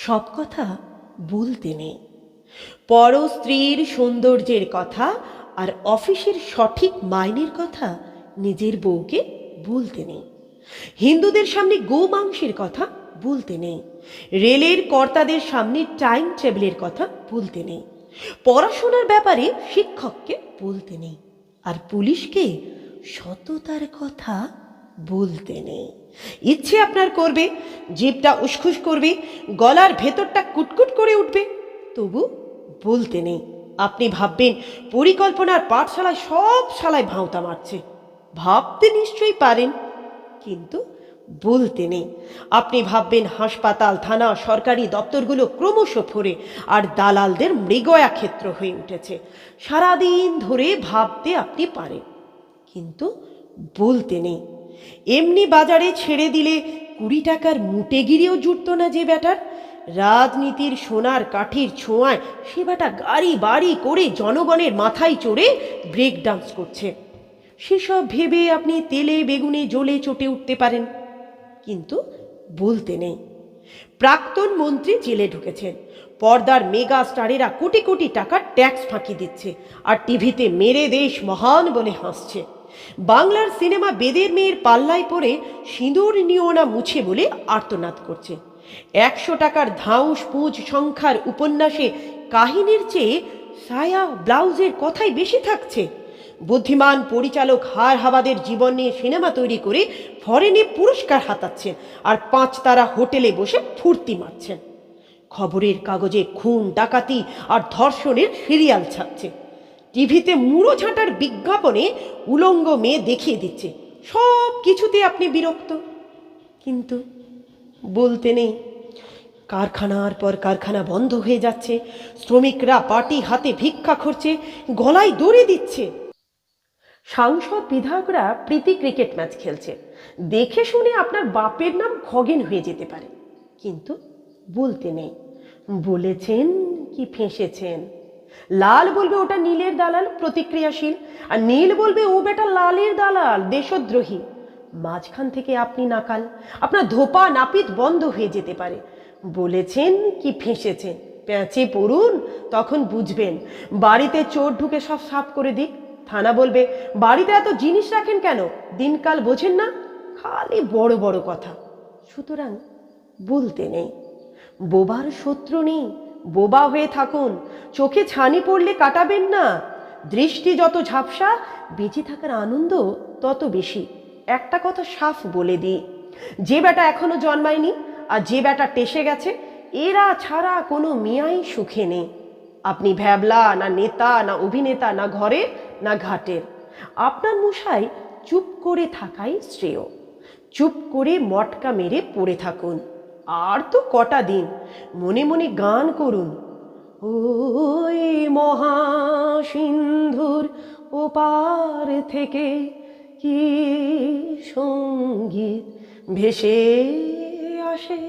সব কথা বলতে নেই। পর স্ত্রীর সৌন্দর্যের কথা আর অফিসের সঠিক মাইনের কথা নিজের বউকে বলতে নেই। হিন্দুদের সামনে গো মাংসের কথা বলতে নেই। রেলের কর্তাদের সামনে টাইম টেবিলের কথা বলতে নেই। পড়াশোনার ব্যাপারে শিক্ষককে বলতে নেই। আর পুলিশকে সততার কথা বলতে নেই। ইচ্ছে আপনার করবে, জিভটা উসখুস করবে, গলার ভেতরটা কুটকুট করে উঠবে, তবু বলতে নেই। আপনি ভাববেন পরিকল্পনার পাঠশালায় সব শালায় ভাঁওতা মারছে। ভাবতে নিশ্চয়ই পারেন, কিন্তু বলতে নেই। আপনি ভাববেন হাসপাতাল, থানা, সরকারি দপ্তরগুলো ক্রমশ ফোরে আর দালালদের মৃগয়া ক্ষেত্র হয়ে উঠেছে। সারাদিন ধরে ভাবতে আপনি পারেন, কিন্তু বলতে নেই। এমনি বাজারে ছেড়ে দিলে 20 টাকার মুটেগিরিও জুটত না যে ব্যাটার, রাজনীতির সোনার কাঠির ছোঁয়ায় সে ব্যাটা গাড়ি বাড়ি করে জনগণের মাথায় চড়ে ব্রেক ডান্স করছে। সেসব ভেবে আপনি তেলে বেগুনে জ্বলে চটে উঠতে পারেন, কিন্তু বলতে নেই। প্রাক্তন মন্ত্রী জেলে ঢুকেছেন, পর্দার মেগা স্টারেরা কোটি কোটি টাকার ট্যাক্স ফাঁকি দিচ্ছে আর টিভিতে মেরে দেশ মহান বলে হাসছে। বাংলার সিনেমা বেদের মেয়ের পাল্লায় পড়ে সিঁদুর নিও না মুছে বলে আর্তনাদ করছে। 100 টাকার ধাউস পুঁজ সংখ্যার উপন্যাসে কাহিনীর চেয়ে সায়া ব্লাউজের কথাই বেশি থাকছে। বুদ্ধিমান পরিচালক হার হাবাদের জীবন নিয়ে সিনেমা তৈরি করে ফরেনে পুরস্কার হাতাচ্ছেন আর 5 তারা হোটেলে বসে ফুর্তি মারছেন। খবরের কাগজে খুন, ডাকাতি আর ধর্ষণের সিরিয়াল ছাপছে। টিভিতে মুড়ো ঝাঁটার বিজ্ঞাপনে উলঙ্গ মেয়ে দেখিয়ে দিচ্ছে। সব কিছুতে আপনি বিরক্ত, কিন্তু বলতে নেই। কারখানার পর কারখানা বন্ধ হয়ে যাচ্ছে, শ্রমিকরা পাটি হাতে ভিক্ষা করছে, গলায় দড়ি দিচ্ছে। সাংসদ বিধায়করা প্রীতি ক্রিকেট ম্যাচ খেলছে, দেখে শুনে আপনার বাপের নাম খগেন হয়ে যেতে পারে, কিন্তু বলতে নেই। বলেছেন কি ফেঁসেছেন। লাল বলবে ওটা নীলের দালাল, প্রতিক্রিয়াশীল, আর নীল বলবে ও বেটা লালের দালাল, দেশদ্রোহী। মাঝখান থেকে আপনি নাকাল, আপনার ধোপা নাপিত বন্ধ হয়ে যেতে পারে। বলেছেন কি ফেঁসেছেন, প্যাঁচে পড়ুন, তখন বুঝবেন। বাড়িতে চোর ঢুকে সব সাফ করে দিক। থানা বলবে বাড়িতে এত জিনিস রাখেন কেন, দিনকাল বোঝেন না, খালি বড় বড় কথা। সুতরাং বলতে নেই। বোবার শত্রু নেই, বোবা হয়ে থাকুন। চোখে ছানি পড়লে কাটাবেন না। দৃষ্টি যত ঝাপসা, বেঁচে থাকার আনন্দ তত বেশি। একটা কথা সাফ বলে দিই, যে বেটা এখনো জন্মায়নি আর যে বেটা টেসে গেছে, এরা ছাড়া কোনো মেয়াই সুখে নেই। আপনি ভ্যাবলা না, নেতা না, অভিনেতা না, ঘরের না ঘাটের। আপনার মশাই চুপ করে থাকাই শ্রেয়। চুপ করে মটকা মেরে পড়ে থাকুন। আর তো কটা দিন, মনে মনে গান করুন। ওই মহাসিন্ধুর ওপার থেকে কি সঙ্গীত ভেসে আসে।